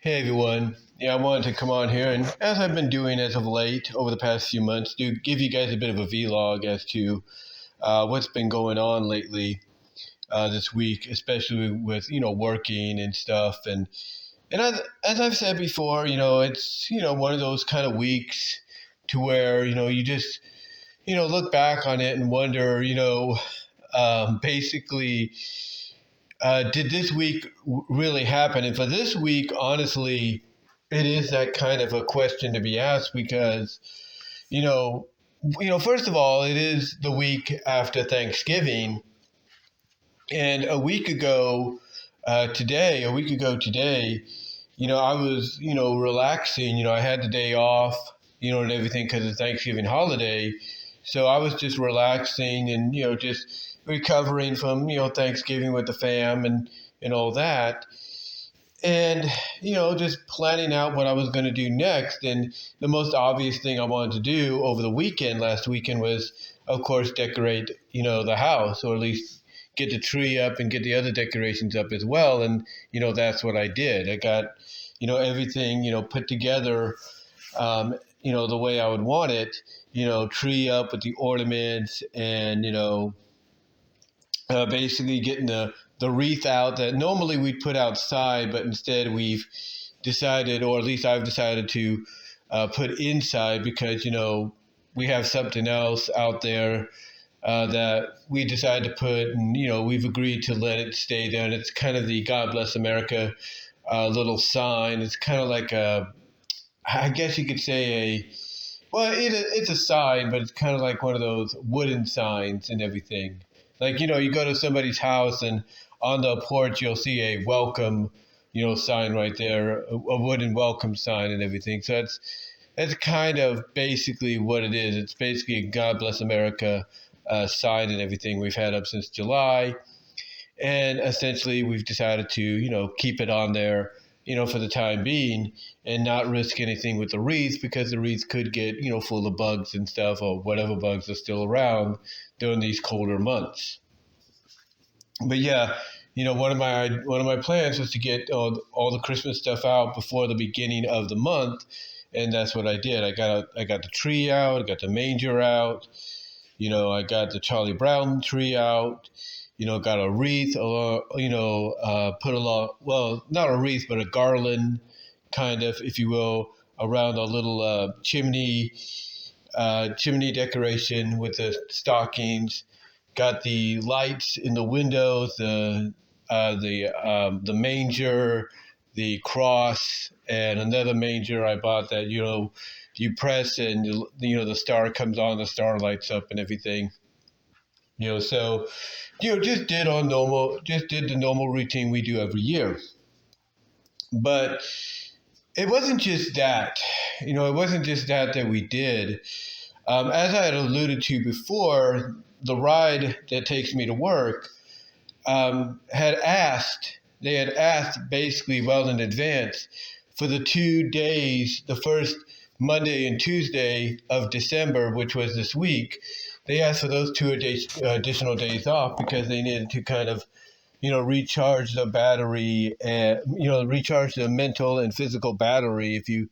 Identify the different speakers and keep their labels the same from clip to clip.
Speaker 1: Hey everyone. Yeah, I wanted to come on here and, as I've been doing as of late over the past few months, do give you guys a bit of a vlog as to what's been going on lately this week, especially with working and stuff. And as I've said before, it's one of those kind of weeks to where you just look back on it and wonder, basically, did this week really happen? And for this week, honestly, it is that kind of a question to be asked because, you know, first of all, it is the week after Thanksgiving, and a week ago today, I was, relaxing. I had the day off, and everything because of the Thanksgiving holiday. So I was just relaxing and, just recovering from, Thanksgiving with the fam and all that. And, just planning out what I was going to do next. And the most obvious thing I wanted to do over the last weekend was, of course, decorate, the house, or at least get the tree up and get the other decorations up as well. And, that's what I did. I got, everything, put together, the way I would want it, tree up with the ornaments and, basically getting the wreath out that normally we'd put outside, but instead we've decided, or at least I've decided to put inside because, we have something else out there that we decided to put, and, we've agreed to let it stay there. And it's kind of the God Bless America little sign. It's kind of like I guess you could say it's a sign, but it's kind of like one of those wooden signs and everything. Like, you go to somebody's house and on the porch, you'll see a welcome, sign right there, a wooden welcome sign and everything. So that's kind of basically what it is. It's basically a God Bless America sign and everything we've had up since July. And essentially we've decided to, keep it on there, for the time being and not risk anything with the wreath because the wreath could get, full of bugs and stuff or whatever bugs are still around during these colder months. But yeah, one of my plans was to get all the Christmas stuff out before the beginning of the month. And that's what I did. I got the tree out, I got the manger out, I got the Charlie Brown tree out, got a wreath, put a lot, well, not a wreath, but a garland, kind of, if you will, around a little chimney decoration with the stockings. Got the lights in the windows, the manger, the cross, and another manger I bought that, you press and, the star comes on, the star lights up and everything. So, just did the normal routine we do every year. But it wasn't just that, that we did. As I had alluded to before, the ride that takes me to work they had asked basically well in advance for the 2 days, the first Monday and Tuesday of December, which was this week. They asked for those 2 additional days off because they needed to kind of, recharge the battery and, recharge the mental and physical battery, if you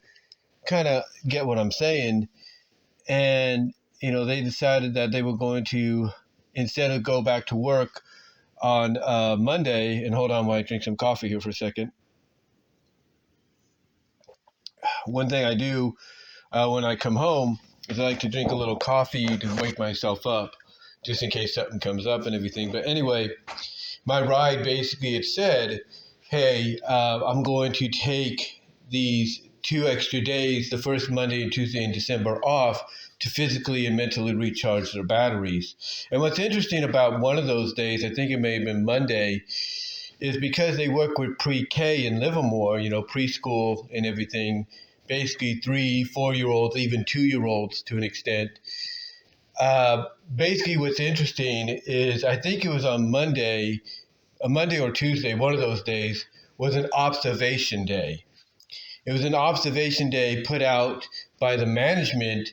Speaker 1: kind of get what I'm saying. And, they decided that they were going to, instead of go back to work on Monday, and hold on while I drink some coffee here for a second. One thing I do when I come home is I like to drink a little coffee to wake myself up, just in case something comes up and everything. But anyway, my ride basically, it said, hey, I'm going to take these 2 extra days, the first Monday and Tuesday in December, off to physically and mentally recharge their batteries. And what's interesting about one of those days, I think it may have been Monday, is because they work with pre-K in Livermore, preschool and everything, basically 3, 4-year-olds, even 2-year-olds to an extent. Basically what's interesting is I think it was on Monday or Tuesday, one of those days, was an observation day. It was an observation day put out by the management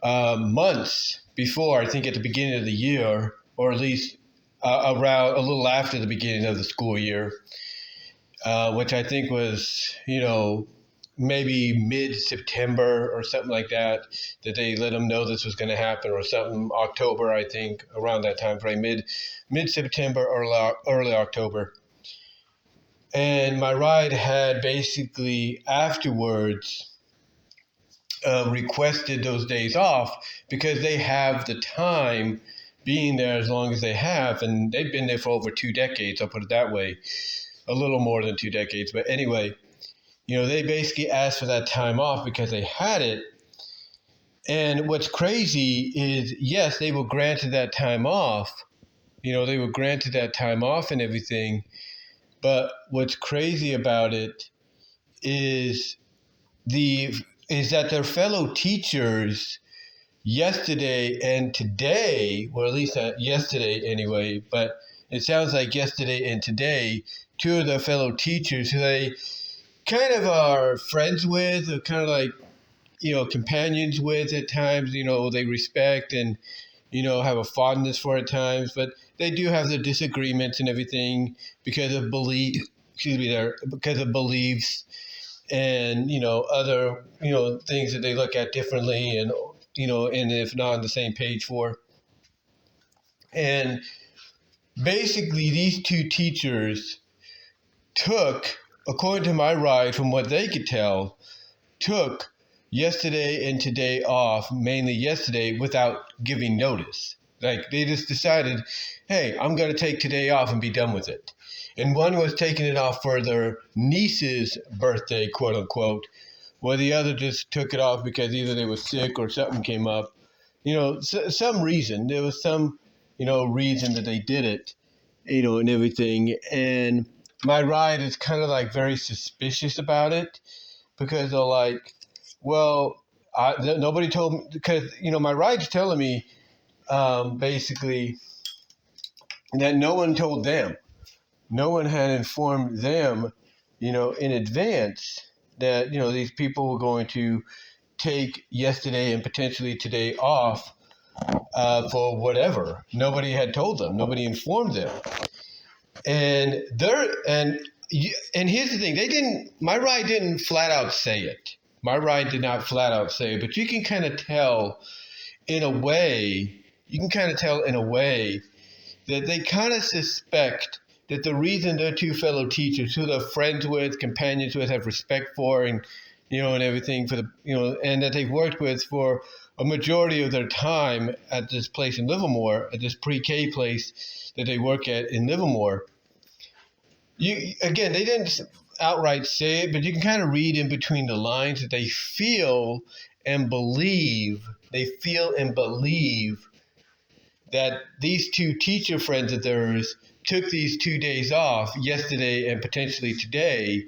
Speaker 1: months before, I think at the beginning of the year, or at least around a little after the beginning of the school year. which I think was, maybe mid-September or something like that, that they let them know this was going to happen, or something, October, I think, around that time frame, mid-September, early October. And my ride had basically afterwards requested those days off because they have the time being there as long as they have, and they've been there for over 2 decades, I'll put it that way, a little more than 2 decades. But anyway, they basically asked for that time off because they had it. And what's crazy is, yes, they were granted that time off. They were granted that time off and everything. But what's crazy about it is that their fellow teachers yesterday and today, or at least yesterday anyway, but it sounds like yesterday and today, two of their fellow teachers who they kind of are friends with, or kind of like, companions with at times, they respect and, have a fondness for at times, but they do have their disagreements and everything because of because of beliefs and, other, things that they look at differently and, and if not on the same page for. And basically these two teachers took, according to my ride, from what they could tell, took yesterday and today off, mainly yesterday, without giving notice. Like, they just decided, hey, I'm going to take today off and be done with it. And one was taking it off for their niece's birthday, quote unquote, while the other just took it off because either they were sick or something came up. Some reason. There was some, reason that they did it, and everything. And my ride is kind of like very suspicious about it because they're like, well, nobody told me, because, my ride's telling me basically that no one told them. No one had informed them, in advance that, these people were going to take yesterday and potentially today off for whatever. Nobody had told them. Nobody informed them. And here's the thing. My ride didn't flat out say it. My ride did not flat out say it, but you can kind of tell in a way, that they kind of suspect that the reason their two fellow teachers, who they're friends with, companions with, have respect for, and, and everything for the, and that they've worked with for a majority of their time at this place in Livermore, at this pre-K place that they work at in Livermore. Again, they didn't outright say it, but you can kind of read in between the lines that they feel and believe that these two teacher friends of theirs took these 2 days off, yesterday and potentially today,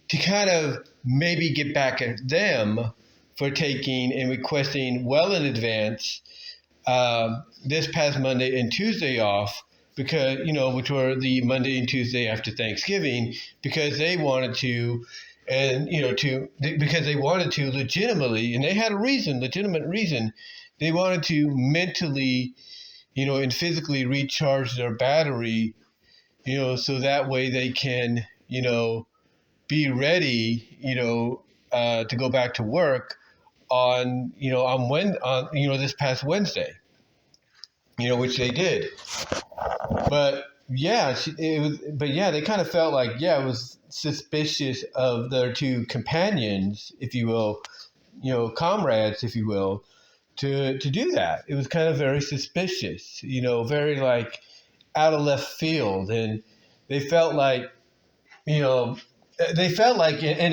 Speaker 1: to kind of maybe get back at them for taking and requesting well in advance this past Monday and Tuesday off, because, which were the Monday and Tuesday after Thanksgiving, because they wanted to, and, because they wanted to legitimately, and they had a legitimate reason, they wanted to mentally, and physically recharge their battery, so that way they can, be ready, to go back to work on this past Wednesday, which they did. But yeah, they kind of felt like, it was suspicious of their two companions, if you will, comrades, if you will, to do that. It was kind of very suspicious, very like out of left field. And they felt like, and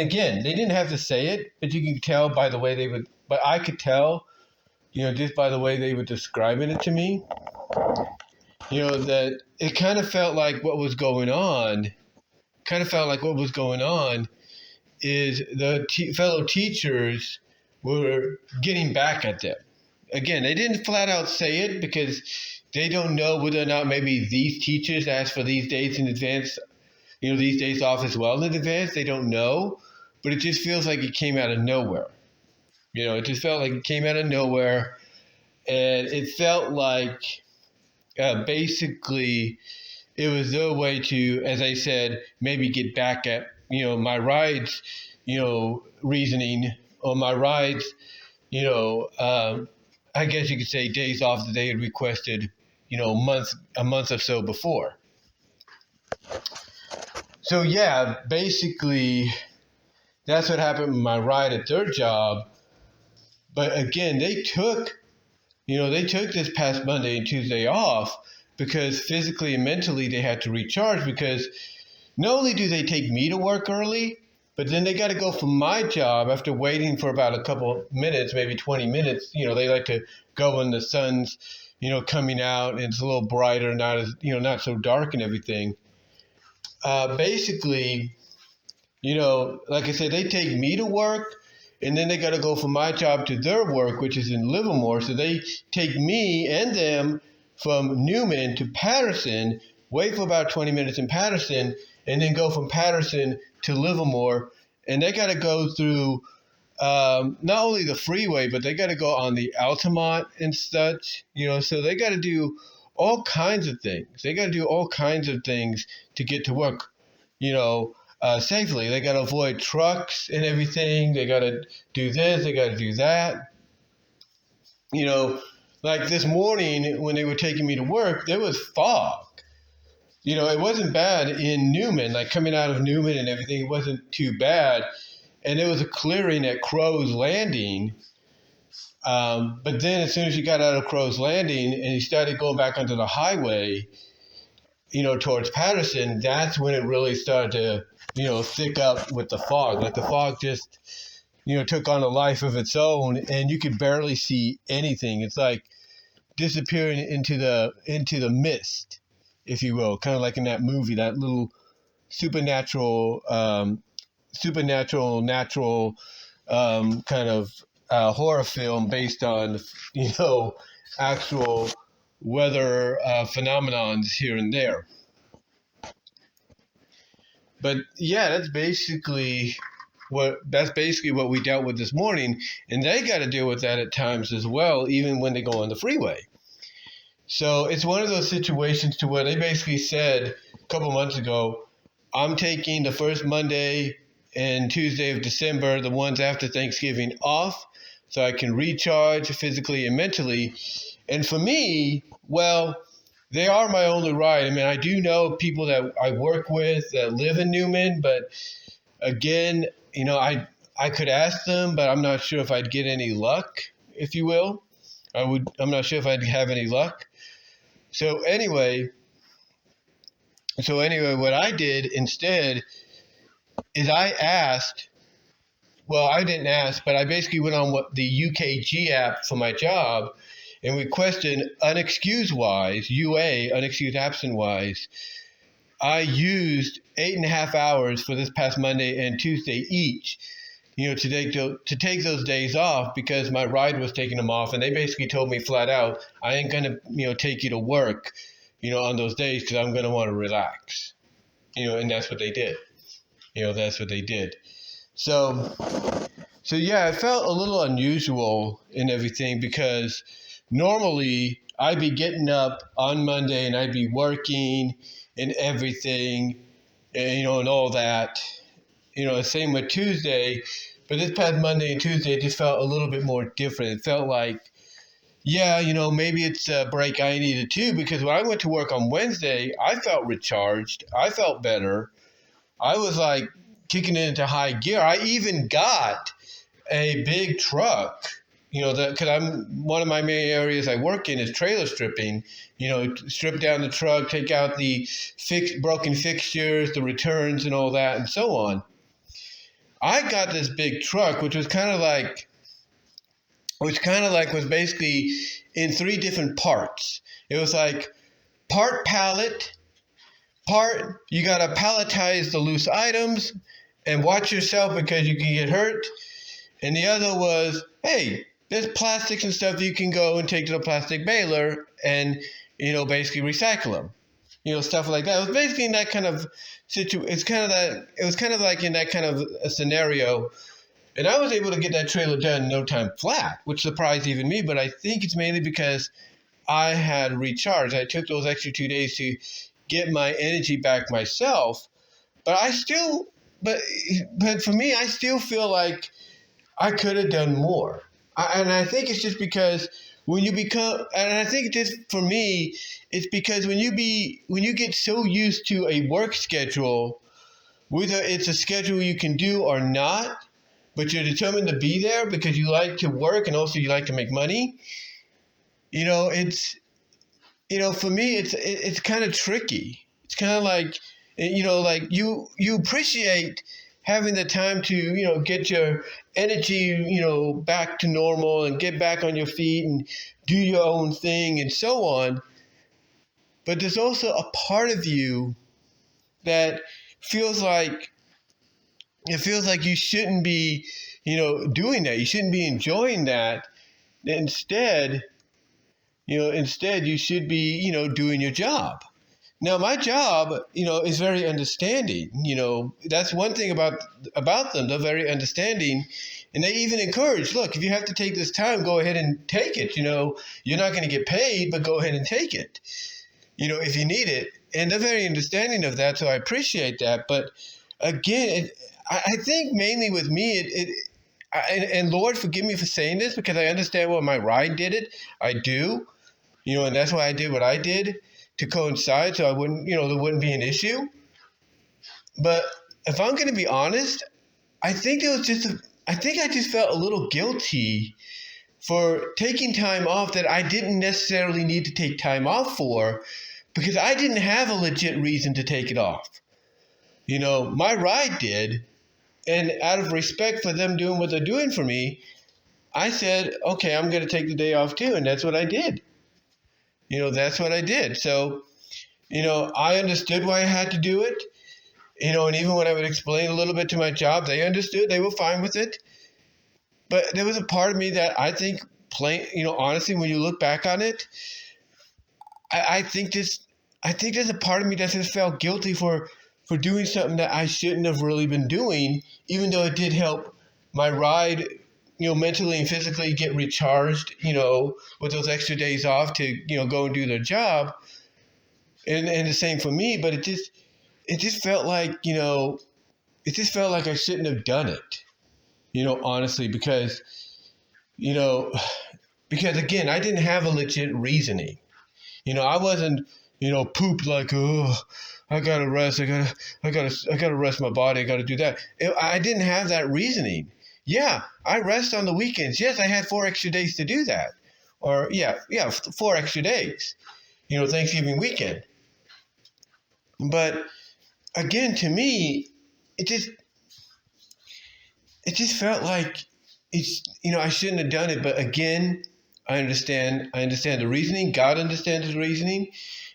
Speaker 1: again, they didn't have to say it, but you can tell by the way but I could tell, just by the way they were describing it to me, that it kind of felt like what was going on is the fellow teachers were getting back at them. Again, they didn't flat out say it because they don't know whether or not maybe these teachers asked for these days in advance, these days off as well in advance. They don't know, but it just feels like it came out of nowhere. It just felt like it came out of nowhere, and it felt like basically it was their way to, as I said, maybe get back at, my rides, reasoning, or my rides, I guess you could say days off that they had requested, a month or so before. So yeah, basically that's what happened with my ride at their job. But again, they took this past Monday and Tuesday off because physically and mentally they had to recharge, because not only do they take me to work early, but then they got to go from my job after waiting for about a couple minutes, maybe 20 minutes. They like to go when the sun's, coming out and it's a little brighter, not as, not so dark and everything. Basically, like I said, they take me to work, and then they got to go from my job to their work, which is in Livermore. So they take me and them from Newman to Patterson, wait for about 20 minutes in Patterson, and then go from Patterson to Livermore. And they got to go through not only the freeway, but they got to go on the Altamont and such, so they got to do all kinds of things. They got to do all kinds of things to get to work, safely. They got to avoid trucks and everything. They got to do this. They got to do that. Like this morning when they were taking me to work, there was fog. It wasn't bad in Newman, like coming out of Newman and everything. It wasn't too bad. And there was a clearing at Crow's Landing. But then as soon as you got out of Crow's Landing and you started going back onto the highway, towards Patterson, that's when it really started to, thick up with the fog. Like the fog just, took on a life of its own, and you could barely see anything. It's like disappearing into the mist, if you will, kind of like in that movie, that little supernatural, natural kind of horror film based on, actual weather phenomenons here and there. But yeah, that's basically what we dealt with this morning, and they got to deal with that at times as well, even when they go on the freeway. So it's one of those situations to where they basically said a couple months ago, I'm taking the first Monday and Tuesday of December, the ones after Thanksgiving, off so I can recharge physically and mentally. And for me, well, they are my only ride. I mean, I do know people that I work with that live in Newman, but again, I could ask them, but I'm not sure if I'd get any luck, if you will. I'm not sure if I'd have any luck. So anyway, what I did instead is I didn't ask, but I basically went on what the UKG app for my job and requested unexcused-wise, UA, unexcused absent-wise. I used 8.5 hours for this past Monday and Tuesday each, to take those days off because my ride was taking them off. And they basically told me flat out, I ain't going to, take you to work, on those days because I'm going to want to relax, and that's what they did. That's what they did. So yeah, it felt a little unusual and everything because normally I'd be getting up on Monday and I'd be working and everything, and all that. Same with Tuesday, but this past Monday and Tuesday it just felt a little bit more different. It felt like, yeah, maybe it's a break I needed too, because when I went to work on Wednesday, I felt recharged. I felt better. I was like kicking it into high gear. I even got a big truck, because one of my main areas I work in is trailer stripping. Strip down the truck, take out the broken fixtures, the returns and all that and so on. I got this big truck, which was basically in 3 different parts. It was like part pallet, part you got to palletize the loose items and watch yourself because you can get hurt. And the other was, hey, there's plastics and stuff you can go and take to the plastic baler and, basically recycle them. Stuff like that. It was basically in that kind of situation. It was kind of like in that kind of a scenario. And I was able to get that trailer done in no time flat, which surprised even me. But I think it's mainly because I had recharged. I took those extra 2 days to get my energy back myself. But but for me, I still feel like I could have done more. And I think it's just because when you become, and I think just for me, it's because when you get so used to a work schedule, whether it's a schedule you can do or not, but you're determined to be there because you like to work and also you like to make money. It's for me, it's kind of tricky. It's kind of like, like you appreciate having the time to, get your energy, back to normal and get back on your feet and do your own thing and so on. But there's also a part of you that feels like you shouldn't be, doing that. You shouldn't be enjoying that. Instead, instead you should be, doing your job. Now, my job, is very understanding. That's one thing about them. They're very understanding, and they even encourage. Look, if you have to take this time, go ahead and take it. You're not going to get paid, but go ahead and take it. If you need it, and they're very understanding of that. So I appreciate that. But again, I think mainly with me, and Lord, forgive me for saying this because I understand why my ride did it. I do, and that's why I did what I did to coincide, so I wouldn't, there wouldn't be an issue. But if I'm going to be honest, I think I just felt a little guilty for taking time off that I didn't necessarily need to take time off for, because I didn't have a legit reason to take it off. My ride did, and out of respect for them doing what they're doing for me, I said, okay, I'm going to take the day off too, and that's what I did. That's what I did. So, I understood why I had to do it. And even when I would explain a little bit to my job, they understood. They were fine with it. But there was a part of me that I think, honestly, when you look back on it, I think there's a part of me that just felt guilty for doing something that I shouldn't have really been doing, even though it did help my ride, mentally and physically get recharged, with those extra days off to, go and do their job. And the same for me, but it just felt like, I shouldn't have done it, honestly, because again, I didn't have a legit reasoning. I wasn't, pooped like, oh, I gotta rest. I gotta rest my body. I gotta do that. I didn't have that reasoning. Yeah, I rest on the weekends. Yes, I had 4 extra days to do that. Or 4 extra days. Thanksgiving weekend. But again, to me, it just felt like I shouldn't have done it. But again, I understand the reasoning. God understands the reasoning,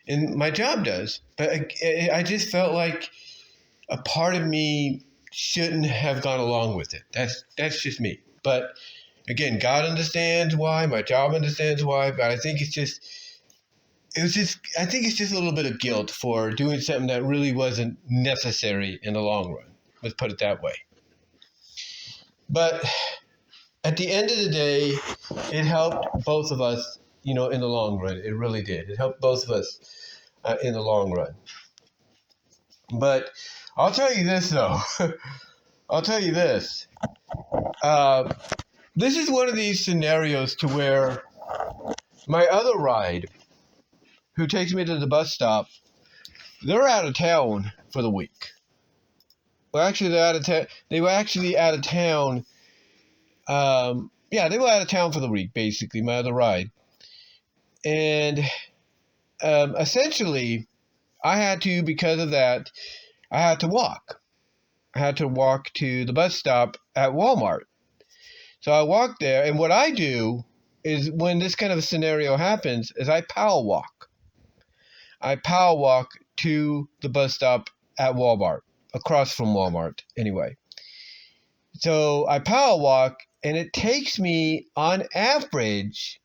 Speaker 1: and my job does. But I just felt like a part of me shouldn't have gone along with it. That's just me. But again, God understands why. My job understands why. But I think it's just a little bit of guilt for doing something that really wasn't necessary in the long run. Let's put it that way. But at the end of the day, it helped both of us, in the long run. It really did. It helped both of us in the long run. But I'll tell you this, though. I'll tell you this. This is one of these scenarios to where my other ride, who takes me to the bus stop, they're out of town for the week. Well, actually, they're out of town. They were actually out of town. They were out of town for the week, basically, my other ride. And essentially, because of that, I had to walk. I had to walk to the bus stop at Walmart. So I walked there, and what I do is when this kind of a scenario happens, is I power walk. I power walk to the bus stop at Walmart, across from Walmart, anyway. So I power walk, and it takes me on average,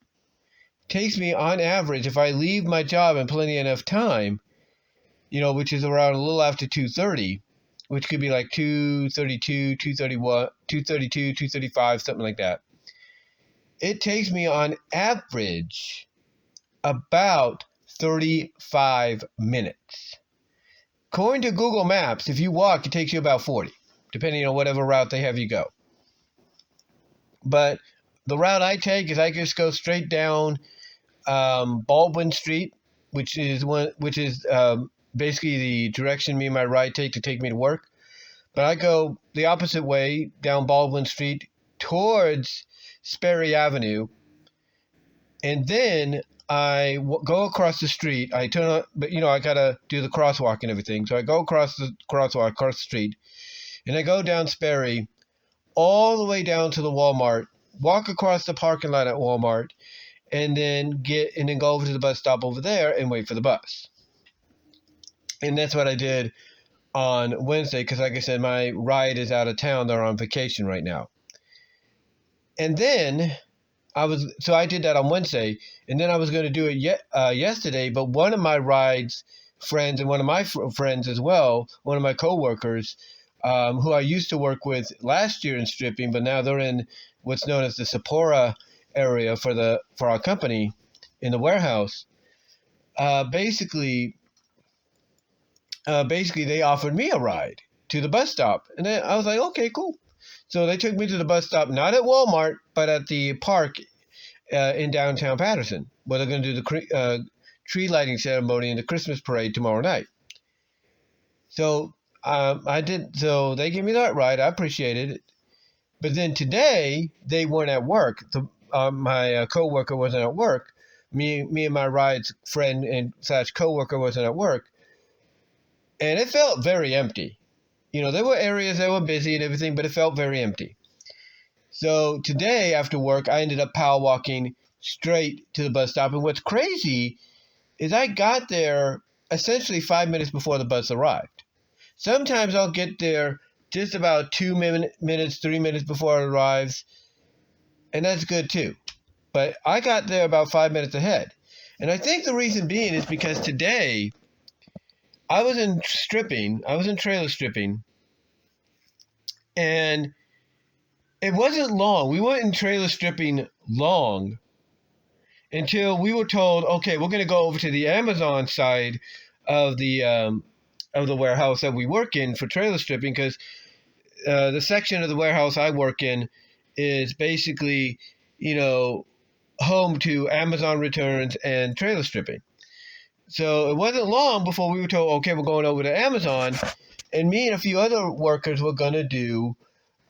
Speaker 1: if I leave my job in plenty enough time, which is around a little after 2:30, which could be like 2:32, 2:31, 2:32, 2:35, something like that. It takes me on average about 35 minutes. According to Google Maps, if you walk, it takes you about 40, depending on whatever route they have you go. But the route I take is I just go straight down Baldwin Street, which is basically the direction me and my ride to take me to work. But I go the opposite way down Baldwin Street towards Sperry Avenue, and then I go across the street. I turn on, but I gotta do the crosswalk and everything. So I go across the crosswalk, across the street, and I go down Sperry all the way down to the Walmart, walk across the parking lot at Walmart, and then go over to the bus stop over there and wait for the bus. And that's what I did on Wednesday, because like I said, my ride is out of town. They're on vacation right now. And then I did that on Wednesday, and then I was going to do it yesterday, but one of my ride's friends and one of my friends as well, one of my coworkers, who I used to work with last year in stripping, but now they're in what's known as the Sephora area for our company in the warehouse. Basically they offered me a ride to the bus stop, and then I was like, okay, cool. So they took me to the bus stop, not at Walmart, but at the park in downtown Patterson, where they're going to do the tree lighting ceremony and the Christmas parade tomorrow night. So So they gave me that ride. I appreciated it. But then today they weren't at work. My coworker wasn't at work. Me and my ride's friend and / coworker wasn't at work, and it felt very empty. There were areas that were busy and everything, but it felt very empty. So today after work, I ended up power walking straight to the bus stop. And what's crazy is I got there essentially 5 minutes before the bus arrived. Sometimes I'll get there just about 2 minutes, 3 minutes before it arrives, and that's good too. But I got there about 5 minutes ahead. And I think the reason being is because today I was in trailer stripping, and it wasn't long. We weren't in trailer stripping long until we were told, okay, we're going to go over to the Amazon side of the warehouse that we work in for trailer stripping, because the section of the warehouse I work in is basically, home to Amazon returns and trailer stripping. So it wasn't long before we were told, okay, we're going over to Amazon, and me and a few other workers were going to do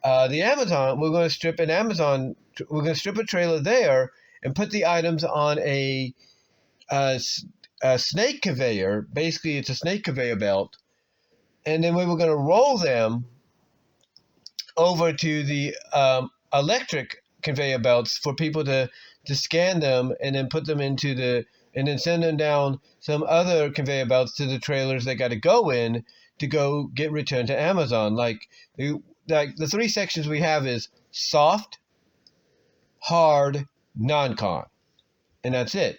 Speaker 1: the Amazon. We're going to strip an Amazon. We're going to strip a trailer there and put the items on a snake conveyor. Basically, it's a snake conveyor belt, and then we were going to roll them over to the electric conveyor belts for people to scan them and then put them and then send them down some other conveyor belts to the trailers they got to go in to go get returned to Amazon. Like the three sections we have is soft, hard, non-con, and that's it.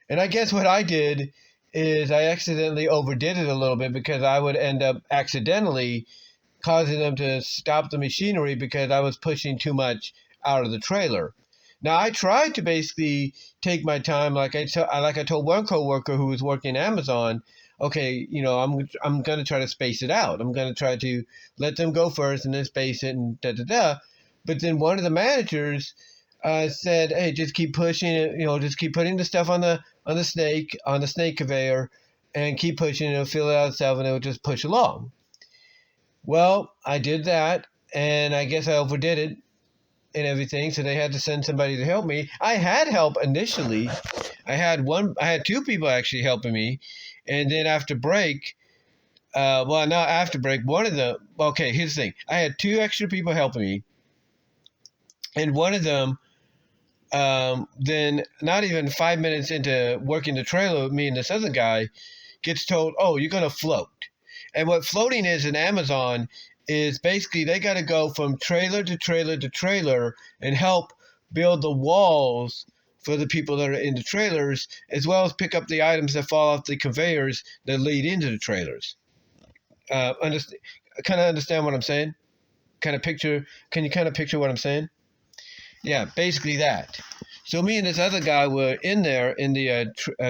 Speaker 1: And I guess what I did is I accidentally overdid it a little bit, because I would end up accidentally causing them to stop the machinery because I was pushing too much out of the trailer. Now, I tried to basically take my time, like I told one coworker who was working Amazon, okay, I'm going to try to space it out. I'm going to try to let them go first and then space it and da-da-da. But then one of the managers said, hey, just keep pushing it, just keep putting the stuff on the snake conveyor and keep pushing it. It'll fill it out itself and it'll just push along. Well, I did that, and I guess I overdid it and everything, so they had to send somebody to help me. I had help initially. I had two people actually helping me, and then after break, not after break, one of them, okay, here's the thing. I had two extra people helping me, and one of them, then not even 5 minutes into working the trailer with me and this other guy, gets told, oh, you're going to float. And what floating is in Amazon is basically they got to go from trailer to trailer to trailer and help build the walls for the people that are in the trailers, as well as pick up the items that fall off the conveyors that lead into the trailers. Kind of understand what I'm saying? Can you kind of picture what I'm saying? Yeah, basically that. So me and this other guy were in there in the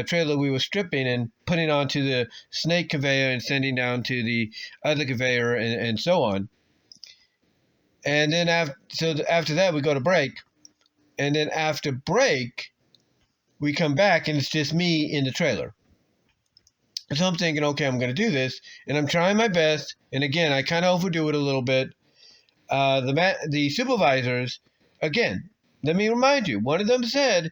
Speaker 1: trailer we were stripping and putting onto the snake conveyor and sending down to the other conveyor and so on. And then after that, we go to break. And then after break, we come back and it's just me in the trailer. So I'm thinking, okay, I'm going to do this. And I'm trying my best. And again, I kind of overdo it a little bit. The supervisors, again, let me remind you, one of them said,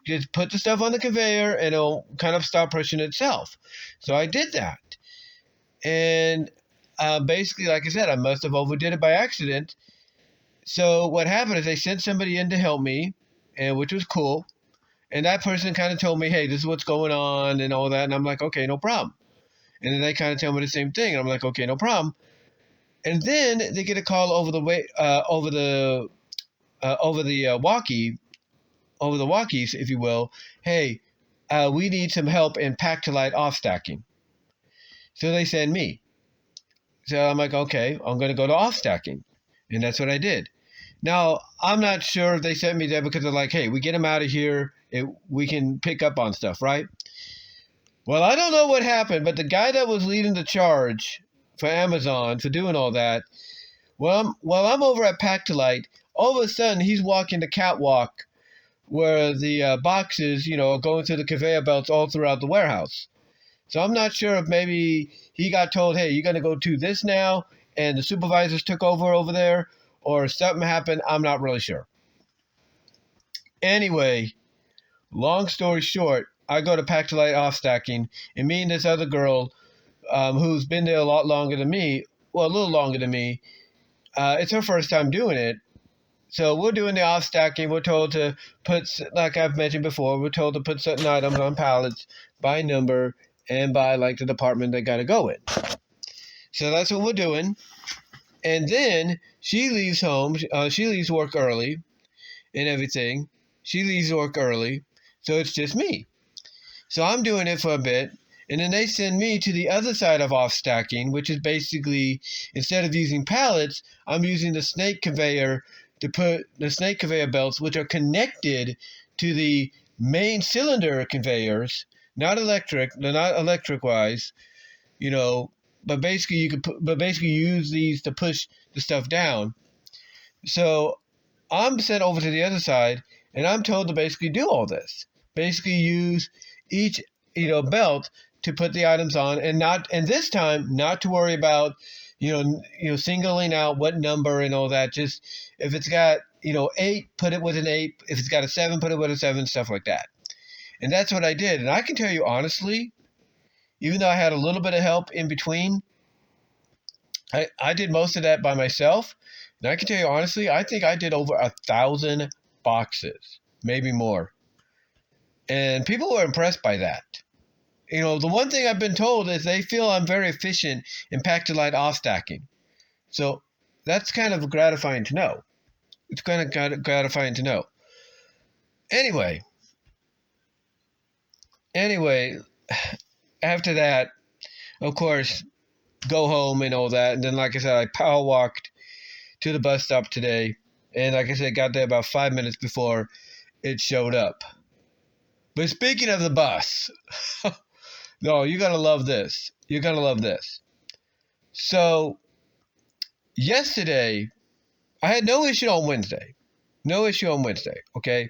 Speaker 1: just put the stuff on the conveyor and it'll kind of start pushing itself. So I did that. And basically, like I said, I must have overdid it by accident. So what happened is they sent somebody in to help me, and which was cool. And that person kind of told me, hey, this is what's going on and all that. And I'm like, okay, no problem. And then they kind of tell me the same thing. And I'm like, okay, no problem. And then they get a call over the walkies, if you will. Hey, we need some help in pack to light off stacking. So they send me. So I'm like, okay, I'm going to go to off stacking. And that's what I did. Now, I'm not sure if they sent me there because they're like, hey, we get them out of here, we can pick up on stuff, right? Well, I don't know what happened, but the guy that was leading the charge for Amazon for doing all that, while I'm over at Pack to Light, all of a sudden he's walking the catwalk where the boxes, are going through the conveyor belts all throughout the warehouse. So I'm not sure if maybe he got told, hey, you're going to go to this now, and the supervisors took over there, or something happened. I'm not really sure. Anyway, long story short, I go to Pack to Light off stacking, and me and this other girl, who's been there a lot longer than me, well, a little longer than me, it's her first time doing it. So we're doing the off stacking. We're told to put, like I've mentioned before, we're told to put certain items on pallets by number and by like the department they got to go in. So that's what we're doing. And then she leaves home. She leaves work early and everything. She leaves work early. So it's just me. So I'm doing it for a bit. And then they send me to the other side of off stacking, which is basically, instead of using pallets, I'm using the snake conveyor to put the snake conveyor belts, which are connected to the main cylinder conveyors, not electric, they're not electric wise, but basically you use these to push the stuff down. So I'm sent over to the other side, and I'm told to basically do all this. Basically use each belt to put the items on, and this time not to worry about singling out what number and all that. Just if it's got 8, put it with an 8. If it's got a 7, put it with a 7. Stuff like that. And that's what I did. And I can tell you honestly, even though I had a little bit of help in between, I did most of that by myself. And I can tell you honestly, I think I did over 1,000 boxes, maybe more. And people were impressed by that. The one thing I've been told is they feel I'm very efficient in pack to light off stacking. So that's kind of gratifying to know. It's kind of gratifying to know. Anyway, after that, of course, go home and all that. And then, like I said, I power walked to the bus stop today. And like I said, got there about 5 minutes before it showed up. But speaking of the bus, no, you're going to love this. You're going to love this. So, yesterday, I had no issue on Wednesday. No issue on Wednesday, okay?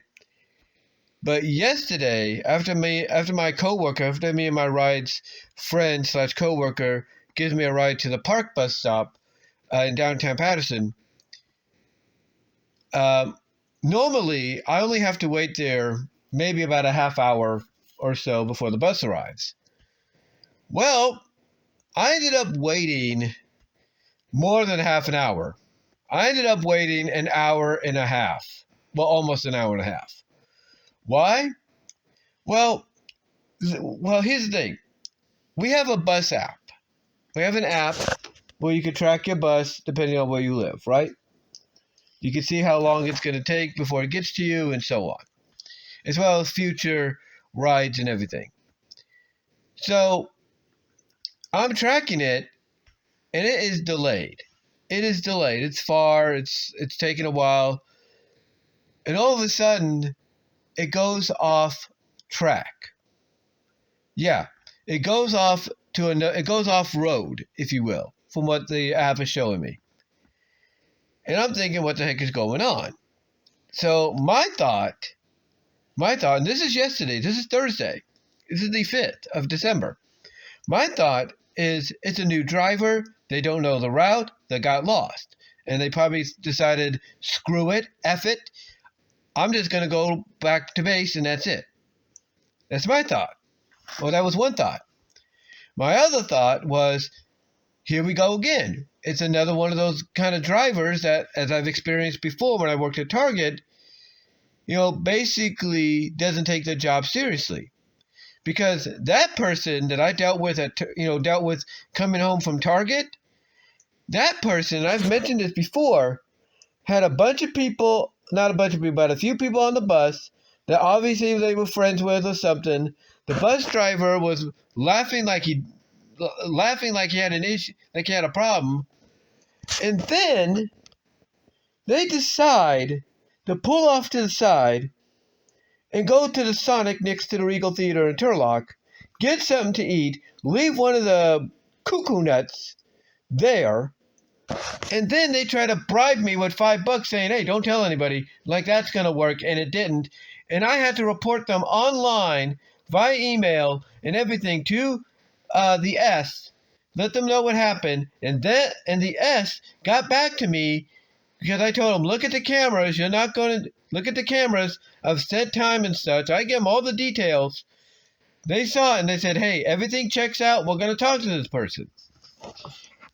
Speaker 1: But yesterday, after me and my ride's friend / coworker gives me a ride to the park bus stop in downtown Patterson, normally I only have to wait there maybe about a half hour or so before the bus arrives. Well, I ended up waiting more than half an hour. I ended up waiting an hour and a half. Well, almost an hour and a half. Why? Well, here's the thing. We have a bus app. We have an app where you can track your bus depending on where you live, right? You can see how long it's going to take before it gets to you and so on, as well as future rides and everything. So I'm tracking it, and it is delayed. It is delayed. It's far. It's taking a while. And all of a sudden, it goes off track. Yeah, it goes off it goes off road, if you will, from what the app is showing me. And I'm thinking, what the heck is going on? So my thought, and this is yesterday, this is Thursday, this is the 5th of December. My thought is it's a new driver, they don't know the route, they got lost. And they probably decided, screw it, F it, I'm just going to go back to base and that's it. That's my thought. Well, that was one thought. My other thought was, here we go again. It's another one of those kind of drivers that, as I've experienced before when I worked at Target, basically doesn't take their job seriously. Because that person that I dealt with coming home from Target, that person, I've mentioned this before, had a bunch of people, not a bunch of people, but a few people on the bus that obviously they were friends with or something. The bus driver was laughing like he had an issue, like he had a problem. And then they decide to pull off to the side and go to the Sonic next to the Regal Theater in Turlock, get something to eat, leave one of the cuckoo nuts there, and then they try to bribe me with $5 saying, hey, don't tell anybody, like that's going to work, and it didn't. And I had to report them online via email and everything to the S, let them know what happened, and the S got back to me because I told them, look at the cameras, you're not going to look at the cameras of set time and such. I gave them all the details. They saw it and they said, hey, everything checks out, we're going to talk to this person.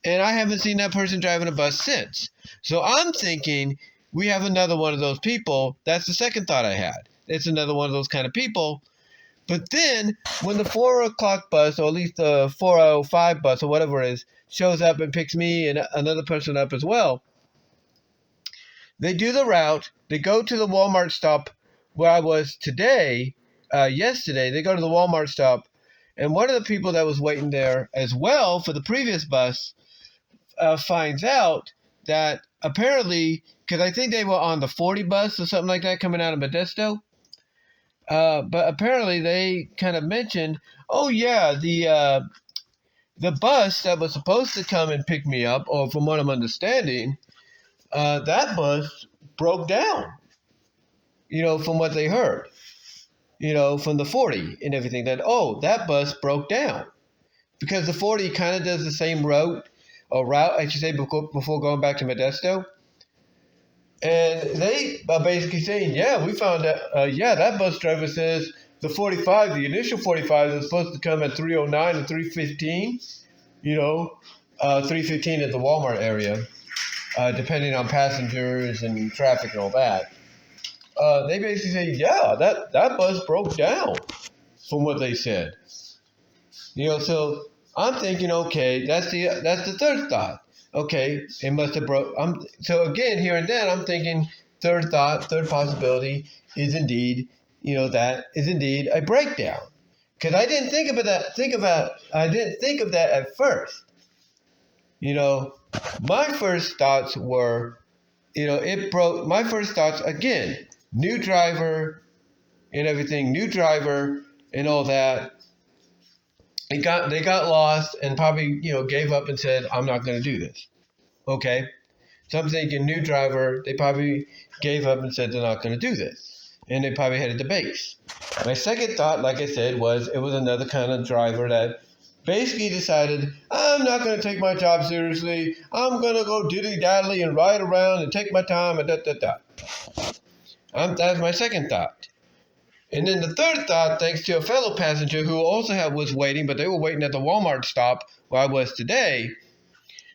Speaker 1: And I haven't seen that person driving a bus since. So I'm thinking we have another one of those people. That's the second thought I had. It's another one of those kind of people. But then when the 4 o'clock bus, or at least the 4:05 bus or whatever it is, shows up and picks me and another person up as well, they do the route. They go to the Walmart stop where I was yesterday. They go to the Walmart stop. And one of the people that was waiting there as well for the previous bus finds out that apparently, because I think they were on the 40 bus or something like that coming out of Modesto, but apparently they kind of mentioned, oh yeah, the bus that was supposed to come and pick me up, or from what I'm understanding, that bus broke down, from what they heard, from the 40 and everything, that bus broke down. Because the 40 kind of does the same route, I should say, before going back to Modesto. And they are basically saying, yeah, we found that, that bus driver says the initial 45 is supposed to come at 3:09 and 3:15, 3:15 at the Walmart area, depending on passengers and traffic and all that. They basically say, yeah, that bus broke down, from what they said. So I'm thinking, okay, that's the third thought. Okay, it must have broke. So again, here and then, I'm thinking, third possibility is indeed, that is indeed a breakdown. Because I didn't think of that at first. My first thoughts were, it broke. My first thoughts, again, new driver and everything, new driver and all that. They got lost and probably, gave up and said, I'm not going to do this. Okay. So I'm thinking new driver, they probably gave up and said they're not going to do this. And they probably headed to base. My second thought, like I said, was it was another kind of driver that basically decided, I'm not going to take my job seriously. I'm going to go dilly-dally and ride around and take my time and da-da-da. That's my second thought. And then the third thought, thanks to a fellow passenger who also was waiting, but they were waiting at the Walmart stop where I was today,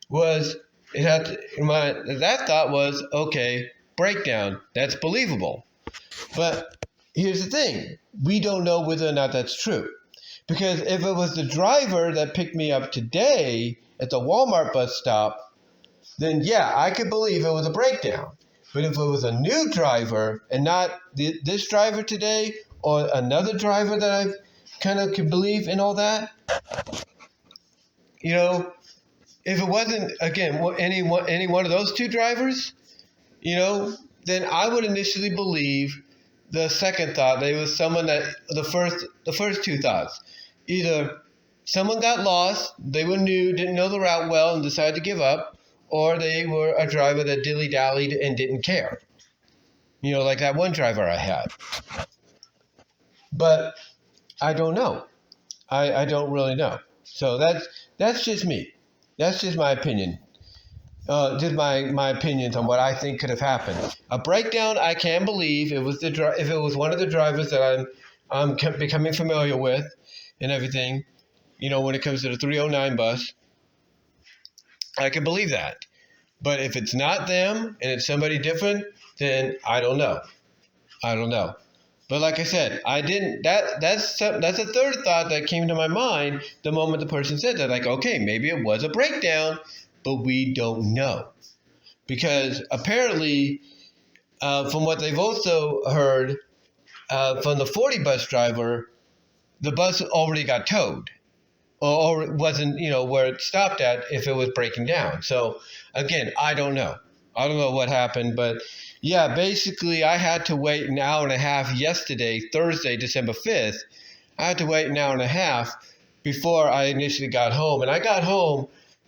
Speaker 1: was that thought was, okay, breakdown. That's believable. But here's the thing. We don't know whether or not that's true. Because if it was the driver that picked me up today at the Walmart bus stop, then yeah, I could believe it was a breakdown. But if it was a new driver and not this driver today or another driver that I kind of can believe in all that, if it wasn't, again, any one of those two drivers, then I would initially believe the second thought. There was someone that the first two thoughts. Either someone got lost, they were new, didn't know the route well, and decided to give up, or they were a driver that dilly-dallied and didn't care. Like that one driver I had. But I don't know. I don't really know. So that's just me. That's just my opinion. Just my opinions on what I think could have happened. A breakdown, I can believe if it was one of the drivers that I'm becoming familiar with and everything. When it comes to the 309 bus, I can believe that. But if it's not them and it's somebody different, then I don't know. But like I said, I didn't. That's a third thought that came to my mind the moment the person said that. Like, okay, maybe it was a breakdown, but we don't know, because apparently, from what they've also heard from the 40 bus driver, the bus already got towed, or wasn't, where it stopped at if it was breaking down. So again, I don't know. I don't know what happened, but yeah, basically I had to wait an hour and a half yesterday, Thursday, December 5th. I had to wait an hour and a half before I initially got home. And I got home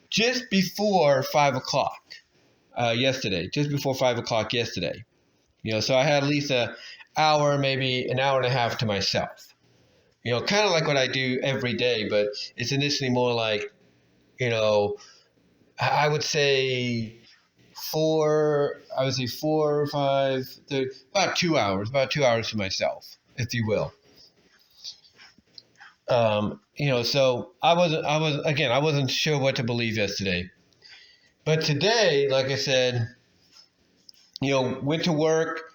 Speaker 1: just before 5 o'clock yesterday, just before 5 o'clock yesterday. So I had at least maybe an hour and a half to myself. Kind of like what I do every day, but it's initially more like, I would say 4 or 5, about 2 hours to myself, if you will. So I wasn't sure what to believe yesterday. But today, like I said, went to work,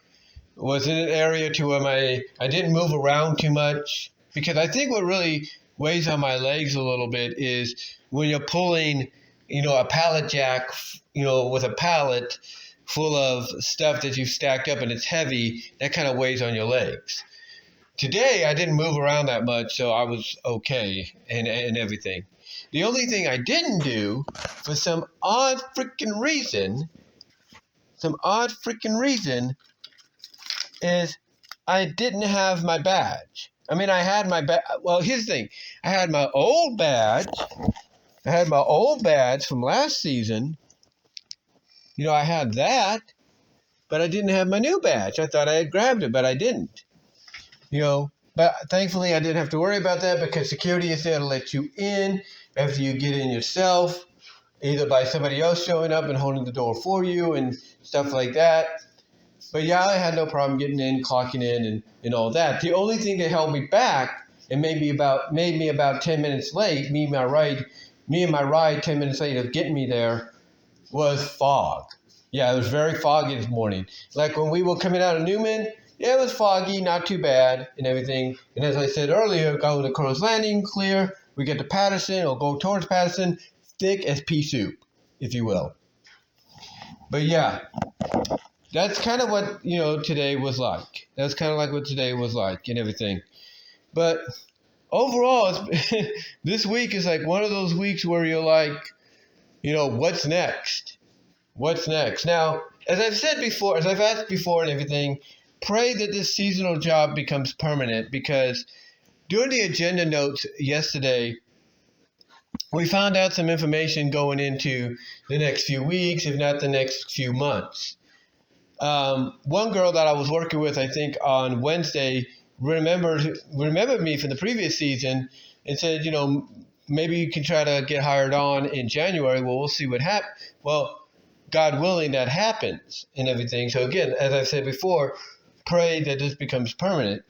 Speaker 1: was in an area to where I didn't move around too much, because I think what really weighs on my legs a little bit is when you're pulling, a pallet jack, with a pallet full of stuff that you've stacked up and it's heavy, that kind of weighs on your legs. Today, I didn't move around that much, so I was okay and everything. The only thing I didn't do, for some odd freaking reason, is I didn't have my badge. I mean, I had my badge. Well, here's the thing. I had my old badge. From last season. I had that, but I didn't have my new badge. I thought I had grabbed it, but I didn't. But thankfully I didn't have to worry about that, because security is there to let you in after you get in yourself, either by somebody else showing up and holding the door for you and stuff like that. But yeah, I had no problem getting in, clocking in, and all that. The only thing that held me back and made me about 10 minutes late, me and my ride 10 minutes late of getting me there, was fog. Yeah, it was very foggy this morning. Like when we were coming out of Newman, yeah, it was foggy, not too bad and everything. And as I said earlier, go to Crow's Landing, clear. We get to Patterson, or go towards Patterson, thick as pea soup, if you will. But yeah, that's kind of what, today was like. That's kind of like what today was like and everything. But overall, this week is like one of those weeks where you're like, what's next? What's next? Now, as I've said before, as I've asked before and everything, pray that this seasonal job becomes permanent, because during the agenda notes yesterday, we found out some information going into the next few weeks, if not the next few months. One girl that I was working with, I think on Wednesday, remembered me from the previous season and said, maybe you can try to get hired on in January. Well, we'll see what happens. Well, God willing, that happens and everything. So again, as I've said before, pray that this becomes permanent.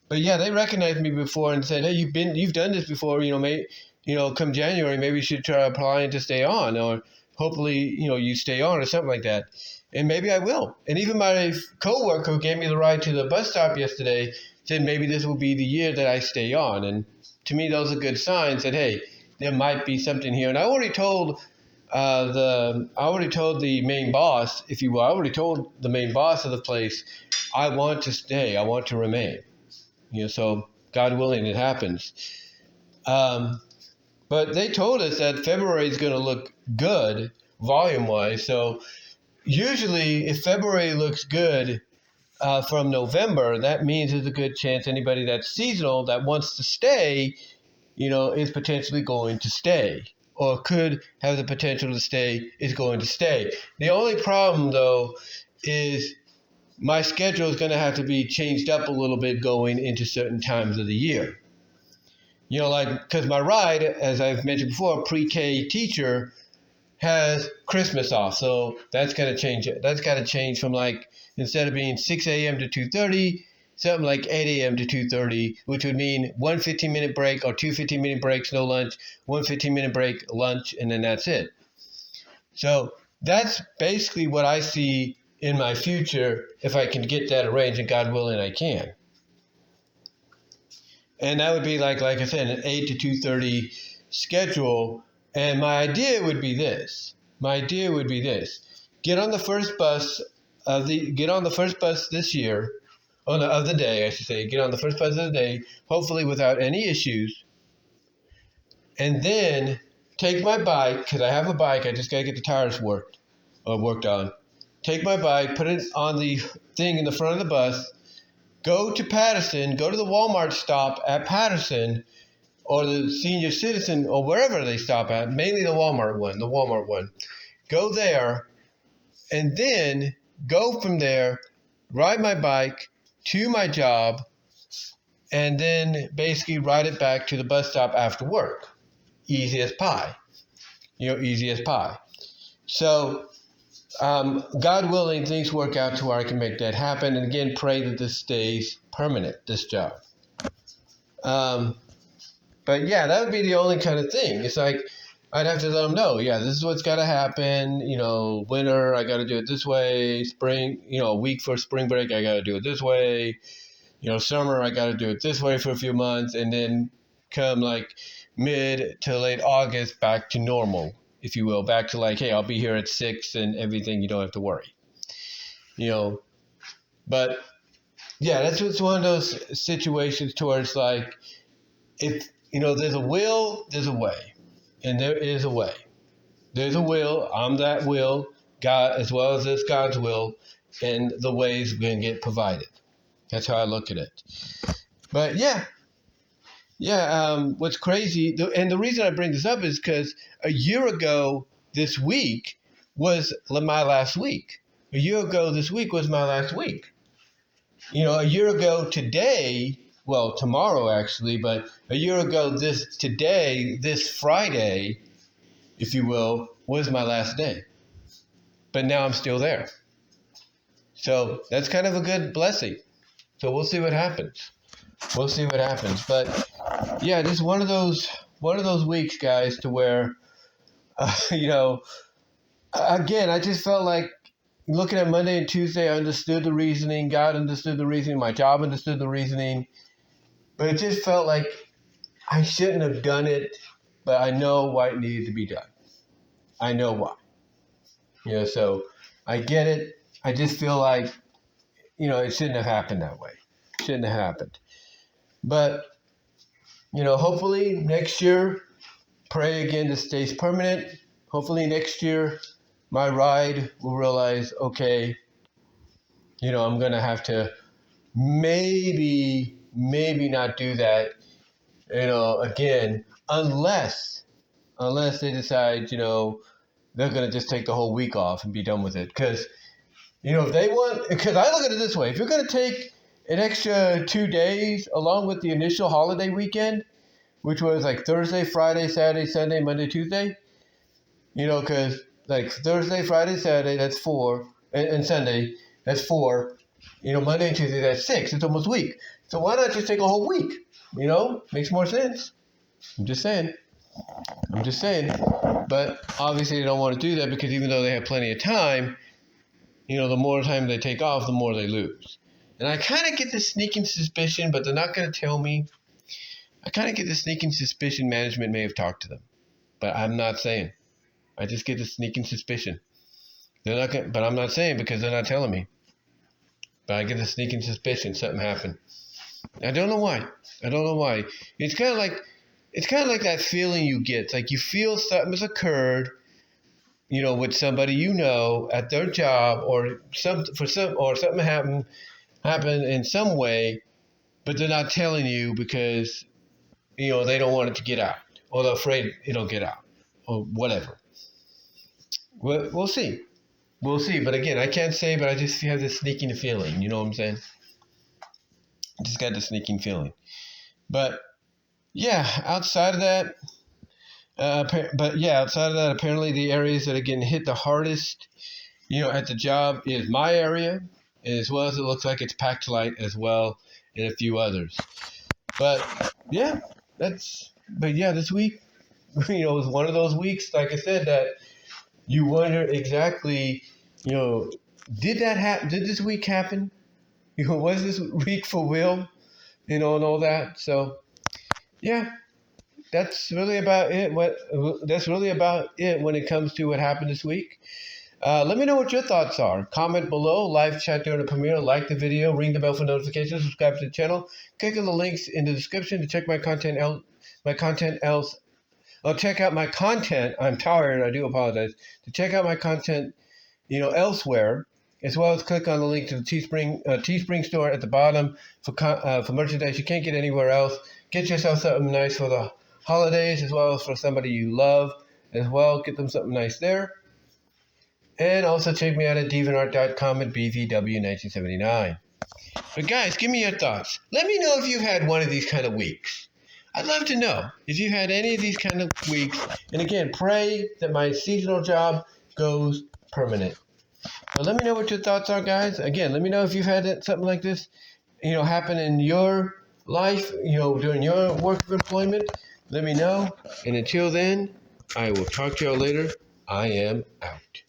Speaker 1: But yeah, they recognized me before and said, hey, you've done this before, come January, maybe you should try applying to stay on, or hopefully, you stay on or something like that. And maybe I will. And even my coworker who gave me the ride to the bus stop yesterday said maybe this will be the year that I stay on. And to me, those are good signs that, hey, there might be something here. And I already told the main boss, if you will, I already told the main boss of the place, I want to stay, I want to remain. So God willing, it happens. But they told us that February is going to look good volume-wise. So usually, if February looks good, from November, that means there's a good chance anybody that's seasonal that wants to stay, is potentially going to stay, or could have the potential to stay, is going to stay. The only problem, though, is my schedule is going to have to be changed up a little bit going into certain times of the year. Because my ride, as I've mentioned before, pre-K teacher has Christmas off. So that's got to change. That's got to change from instead of being 6 a.m. to 2:30, something like 8 a.m. to 2:30, which would mean one 15-minute break or two 15-minute breaks, no lunch, one 15-minute break, lunch, and then that's it. So that's basically what I see in my future if I can get that arranged, and God willing, I can. And that would be like I said, an 8 to 2:30 schedule. And my idea would be this. Get on the first bus this year, of the day, I should say. Get on the first bus of the day, hopefully without any issues. And then take my bike, because I have a bike. I just got to get the tires worked on. Take my bike, put it on the thing in the front of the bus, go to Patterson, go to the Walmart stop at Patterson, or the senior citizen, or wherever they stop at, mainly the Walmart one. Go there, and then go from there, ride my bike to my job, and then basically ride it back to the bus stop after work. Easy as pie. So, God willing, things work out to where I can make that happen. And again, pray that this stays permanent, this job. But yeah, that would be the only kind of thing. It's like, I'd have to let them know, this is what's got to happen. Winter, I got to do it this way. Spring, a week for spring break, I got to do it this way. Summer, I got to do it this way for a few months. And then come mid to late August, back to normal, if you will. Back to hey, I'll be here at 6 and everything. You don't have to worry. But yeah, that's what's one of those situations towards if, there's a will, there's a way. And there is a way. There's a will. I'm that will. God, as well as this God's will. And the ways going to get provided. That's how I look at it. But what's crazy, and the reason I bring this up is because a year ago this week was my last week. A year ago this week was my last week. A year ago today, well, tomorrow actually, but a year ago this Friday, if you will, was my last day. But now I'm still there. So that's kind of a good blessing. So we'll see what happens. But yeah, this is one of those weeks, guys, to where, again, I just felt like looking at Monday and Tuesday, I understood the reasoning. God understood the reasoning. My job understood the reasoning. But it just felt like I shouldn't have done it, but I know why it needed to be done. I know why. So I get it. I just feel like, it shouldn't have happened that way. Shouldn't have happened. But, hopefully next year, pray again this stays permanent. Hopefully next year, my ride will realize, okay, I'm going to have to maybe not do that, again, unless they decide, they're going to just take the whole week off and be done with it. Because, if they want, because I look at it this way, if you're going to take an extra 2 days along with the initial holiday weekend, which was Thursday, Friday, Saturday, Sunday, Monday, Tuesday, because Thursday, Friday, Saturday, that's 4, and Sunday, that's 4, Monday and Tuesday, that's 6. It's almost a week. So why not just take a whole week? Makes more sense. I'm just saying. But obviously they don't want to do that because even though they have plenty of time, the more time they take off, the more they lose. And I kind of get the sneaking suspicion, but they're not going to tell me. I kind of get the sneaking suspicion management may have talked to them. But I'm not saying. I just get the sneaking suspicion. They're not going, but I'm not saying because they're not telling me. But I get the sneaking suspicion something happened. I don't know why. It's kind of like that feeling you get. It's like you feel something has occurred, with somebody at their job, or something happened, happen in some way, but they're not telling you because, they don't want it to get out, or they're afraid it'll get out, or whatever. We'll see. We'll see. But again, I can't say, but I just have this sneaking feeling. You know what I'm saying? I just got the sneaking feeling. But yeah, outside of that, apparently the areas that are getting hit the hardest, at the job is my area, as well as it looks like it's packed light as well, and a few others. But yeah, this week, was one of those weeks, like I said, that you wonder exactly, did that happen? Did this week happen? Was this week for real? And all that. So yeah, that's really about it. That's really about it when it comes to what happened this week. Let me know what your thoughts are. Comment below, live chat during the premiere, like the video, ring the bell for notifications, subscribe to the channel. Click on the links in the description to check my content else. Check out my content. I'm tired. I do apologize. To check out my content, elsewhere, as well as click on the link to the Teespring store at the bottom for merchandise you can't get anywhere else. Get yourself something nice for the holidays, as well as for somebody you love as well. Get them something nice there. And also check me out at deviantart.com at BVW1979. But guys, give me your thoughts. Let me know if you've had one of these kind of weeks. I'd love to know if you've had any of these kind of weeks. And again, pray that my seasonal job goes permanent. But let me know what your thoughts are, guys. Again, let me know if you've had something like this, happen in your life, during your work of employment. Let me know. And until then, I will talk to y'all later. I am out.